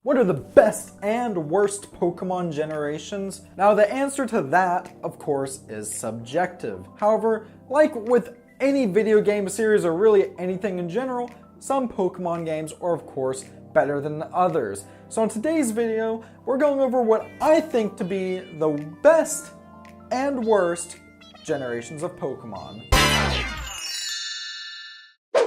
What are the best and worst Pokemon generations? Now the answer to that, of course, is subjective. However, like with any video game series or really anything in general, some Pokemon games are of course better than others. So in today's video, we're going over what I think to be the best and worst generations of Pokemon.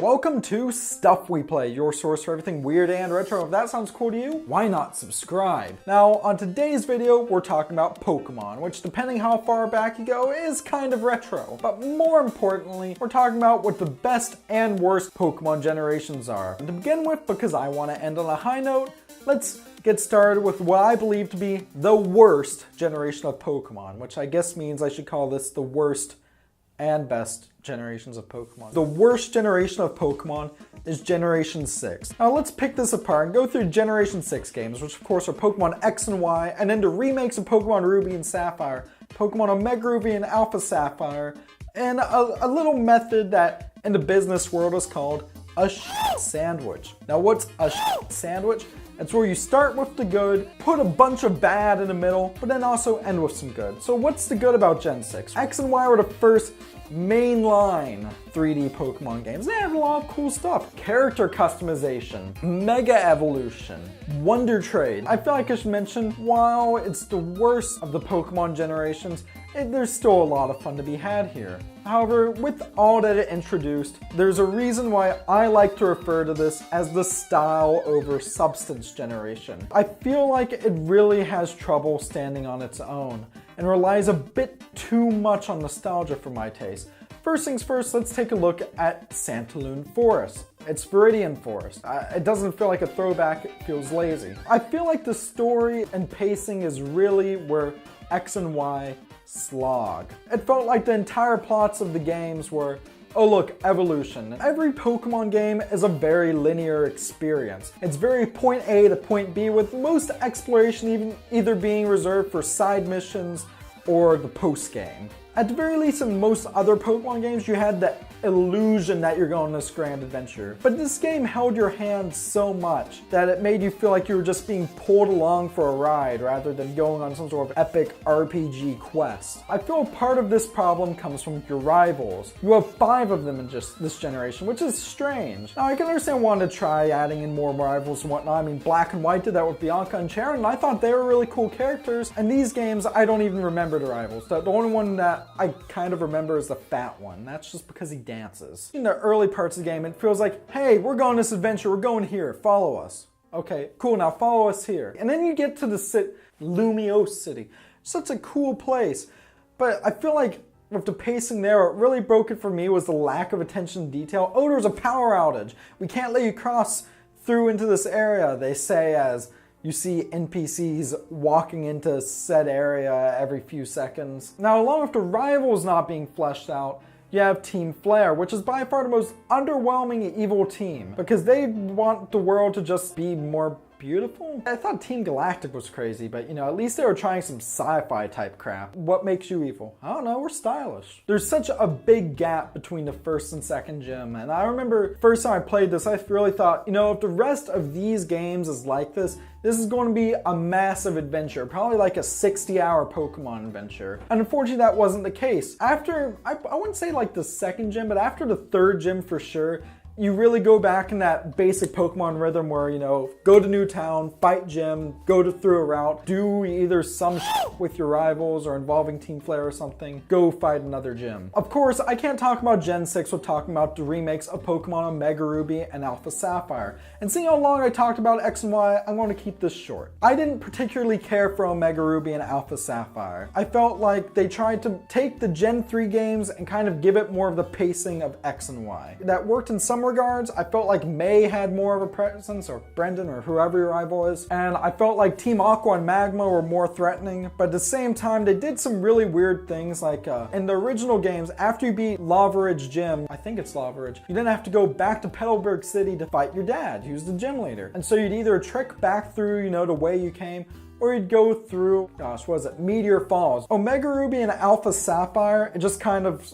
Welcome to Stuff We Play, your source for everything weird and retro. If that sounds cool to you, why not subscribe? Now, on today's video, we're talking about Pokemon, which depending how far back you go, is kind of retro. But more importantly, we're talking about what the best and worst Pokemon generations are. And to begin with, because I want to end on a high note, let's get started with what I believe to be the worst generation of Pokemon, which I guess means I should call this the worst and best generations of Pokemon. The worst generation of Pokemon is Generation 6. Now let's pick this apart and go through Generation 6 games, which of course are Pokemon X and Y, and then the remakes of Pokemon Ruby and Sapphire, Pokemon Omega Ruby and Alpha Sapphire, and a little method that in the business world is called a sandwich. Now what's a sandwich? It's where you start with the good, put a bunch of bad in the middle, but then also end with some good. So what's the good about Gen 6? X and Y were the first mainline 3D Pokemon games. They had a lot of cool stuff. Character customization, Mega Evolution, Wonder Trade. I feel like I should mention, while it's the worst of the Pokemon generations, there's still a lot of fun to be had here. However, with all that it introduced, there's a reason why I like to refer to this as the style over substance generation. I feel like it really has trouble standing on its own and relies a bit too much on nostalgia for my taste. First things first, let's take a look at Santaloon Forest. It's Viridian Forest. It doesn't feel like a throwback, it feels lazy. I feel like the story and pacing is really where X and Y slog. It felt like the entire plots of the games were, oh look, evolution. Every Pokemon game is a very linear experience. It's very point A to point B, with most exploration either being reserved for side missions or the post game. At the very least, in most other Pokemon games, you had the illusion that you're going on this grand adventure. But this game held your hand so much that it made you feel like you were just being pulled along for a ride rather than going on some sort of epic RPG quest. I feel part of this problem comes from your rivals. You have 5 of them in just this generation, which is strange. Now, I can understand wanting to try adding in more rivals and whatnot. I mean, Black and White did that with Bianca and Sharon, and I thought they were really cool characters. And these games, I don't even remember the rivals. The only one that I kind of remember is the fat one. That's just because he dances. In the early parts of the game, it feels like, hey, we're going on this adventure, we're going here, follow us. Okay, cool, now follow us here. And then you get to the Lumiose City. Such a cool place. But I feel like with the pacing there, what really broke it for me was the lack of attention to detail. Oh, there's a power outage. We can't let you cross through into this area, they say as you see NPCs walking into said area every few seconds. Now, along with the rivals not being fleshed out, you have Team Flare, which is by far the most underwhelming evil team, because they want the world to just be more beautiful. I thought Team Galactic was crazy, but at least they were trying some sci-fi type crap. What makes you evil? I don't know, we're stylish. There's such a big gap between the first and second gym, and I remember first time I played this, I really thought, if the rest of these games is like this is going to be a massive adventure, probably like a 60-hour Pokemon adventure. And unfortunately, that wasn't the case. After, I wouldn't say like the second gym, but after the third gym for sure, you really go back in that basic Pokemon rhythm where, go to new town, fight gym, go through a route, do either some with your rivals or involving Team Flare or something, go fight another gym. Of course, I can't talk about Gen 6 without talking about the remakes of Pokemon Omega Ruby and Alpha Sapphire. And seeing how long I talked about X and Y, I'm going to keep this short. I didn't particularly care for Omega Ruby and Alpha Sapphire. I felt like they tried to take the Gen 3 games and kind of give it more of the pacing of X and Y. That worked in some regards. I felt like May had more of a presence, or Brendan, or whoever your rival is, and I felt like Team Aqua and Magma were more threatening, but at the same time they did some really weird things, like in the original games, after you beat Lava Ridge Gym, I think it's Lava Ridge, you didn't have to go back to Petalburg City to fight your dad, he was the gym leader, and so you'd either trek back through the way you came, or you'd go through, gosh, what is it, Meteor Falls. Omega Ruby and Alpha Sapphire, it just kind of,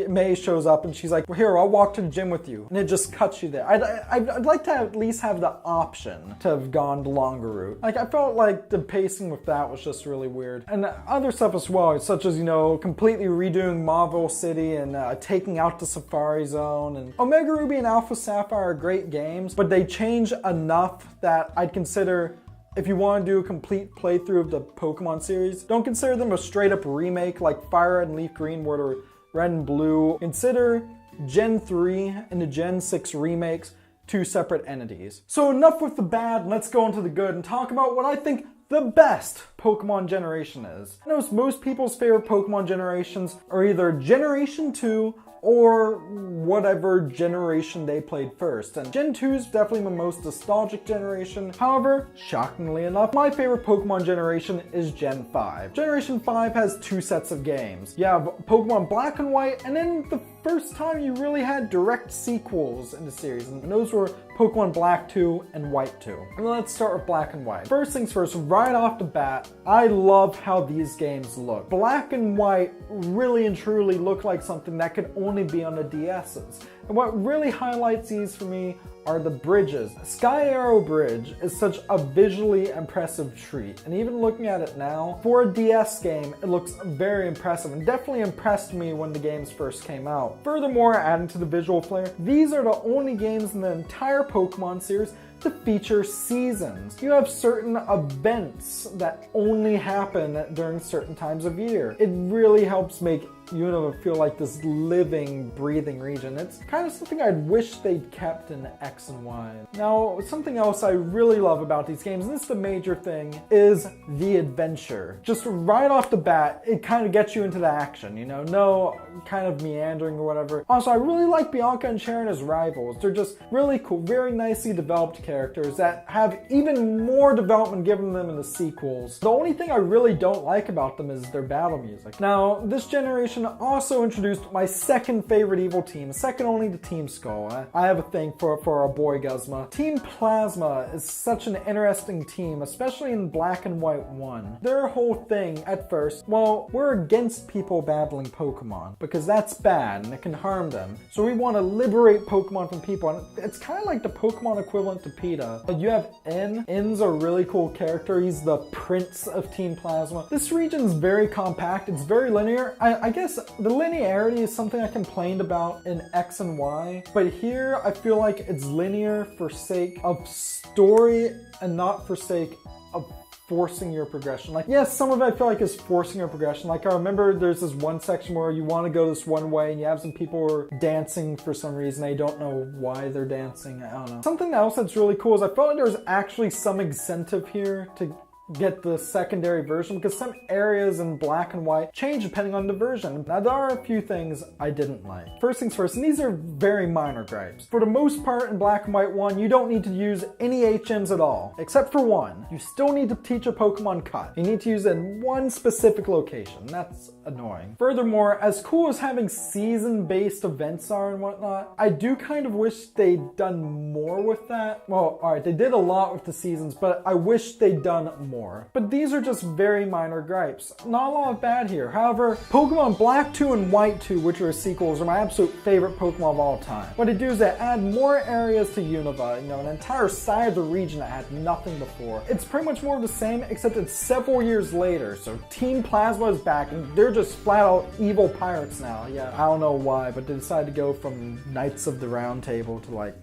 May shows up and she's like, well, here, I'll walk to the gym with you. And it just cuts you there. I'd like to at least have the option to have gone the longer route. Like, I felt like the pacing with that was just really weird. And other stuff as well, such as, you know, completely redoing Marvel City and taking out the Safari Zone. And Omega Ruby and Alpha Sapphire are great games, but they change enough that I'd consider, if you want to do a complete playthrough of the Pokemon series, don't consider them a straight up remake like Fire Red and Leaf Green where they're Red and Blue. Consider Gen 3 and the Gen 6 remakes two separate entities. So enough with the bad, let's go into the good and talk about what I think the best Pokemon generation is. I know most people's favorite Pokemon generations are either Generation 2 or whatever generation they played first. And Gen 2 is definitely my most nostalgic generation. However, shockingly enough, my favorite Pokemon generation is Gen 5. Generation 5 has two sets of games. You have Pokemon Black and White, and then the first time you really had direct sequels in the series, and those were Pokemon Black 2 and White 2. And let's start with Black and White. First things first, right off the bat, I love how these games look. Black and White really and truly look like something that could only be on the DS's. And what really highlights these for me are the bridges. Sky Arrow Bridge is such a visually impressive treat, and even looking at it now, for a DS game, it looks very impressive and definitely impressed me when the games first came out. Furthermore, adding to the visual flair, these are the only games in the entire Pokemon series to feature seasons. You have certain events that only happen during certain times of year. It really helps make Unova feel like this living, breathing region. It's kind of something I'd wish they'd kept in X and Y. Now, something else I really love about these games, and this is the major thing, is the adventure. Just right off the bat, it kind of gets you into the action, you know? No kind of meandering or whatever. Also, I really like Bianca and Sharon as rivals. They're just really cool, very nicely developed characters that have even more development given them in the sequels. The only thing I really don't like about them is their battle music. Now, this generation also introduced my second favorite evil team, second only to Team Skull. I have a thing for our boy Guzma. Team Plasma is such an interesting team, especially in Black and White 1. Their whole thing at first, well, we're against people battling Pokemon because that's bad and it can harm them. So we want to liberate Pokemon from people, and it's kind of like the Pokemon equivalent to PETA. You have N. N's a really cool character. He's the prince of Team Plasma. This region's very compact. It's very linear. I guess the linearity is something I complained about in X and Y, but here I feel like it's linear for sake of story and not for sake of forcing your progression. Like, yes, some of it I feel like is forcing your progression. Like, I remember there's this one section where you want to go this one way and you have some people who are dancing for some reason. I don't know why they're dancing. I don't know. Something else that's really cool is I felt like there's actually some incentive here to get the secondary version, because some areas in Black and White change depending on the version. Now, there are a few things I didn't like. First things first, and these are very minor gripes. For the most part in Black and White 1, you don't need to use any HMs at all, except for one. You still need to teach a Pokemon cut. You need to use it in one specific location. That's annoying. Furthermore, as cool as having season-based events are and whatnot, I do kind of wish they'd done more with that. Well, alright, they did a lot with the seasons, but I wish they'd done more. But these are just very minor gripes. Not a lot of bad here. However, Pokemon Black 2 and White 2, which are sequels, are my absolute favorite Pokemon of all time. What they do is they add more areas to Unova, you know, an entire side of the region that had nothing before. It's pretty much more of the same, except it's several years later. So Team Plasma is back, and they're just flat out evil pirates now. Yeah, I don't know why, but they decided to go from Knights of the Round Table to like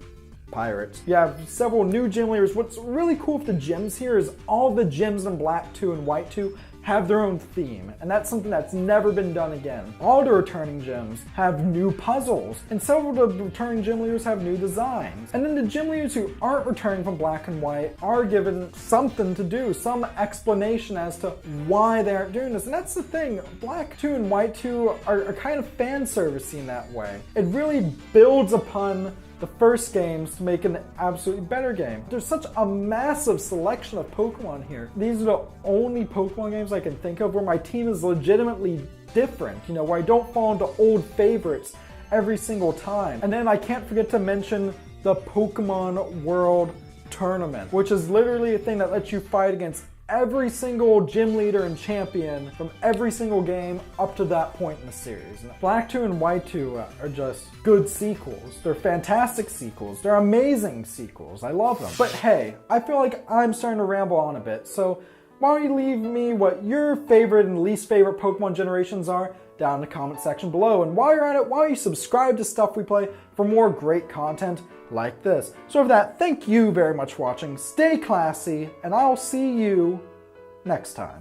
pirates. You have several new gym leaders. What's really cool with the gyms here is all the gyms in Black 2 and White 2 have their own theme, and that's something that's never been done again. All the returning gyms have new puzzles, and several of the returning gym leaders have new designs. And then the gym leaders who aren't returning from Black and White are given something to do, some explanation as to why they aren't doing this. And that's the thing, Black 2 and White 2 are kind of fan servicey in that way. It really builds upon the first games to make an absolutely better game. There's such a massive selection of Pokemon here. These are the only Pokemon games I can think of where my team is legitimately different, you know, where I don't fall into old favorites every single time. And then I can't forget to mention the Pokemon World Tournament, which is literally a thing that lets you fight against every single gym leader and champion from every single game up to that point in the series. And Black 2 and White 2 are just good sequels. They're fantastic sequels. They're amazing sequels. I love them. But hey, I feel like I'm starting to ramble on a bit, so why don't you leave me what your favorite and least favorite Pokemon generations are down in the comment section below. And while you're at it, why don't you subscribe to Stuff We Play for more great content like this. So with that, thank you very much for watching, stay classy, and I'll see you next time.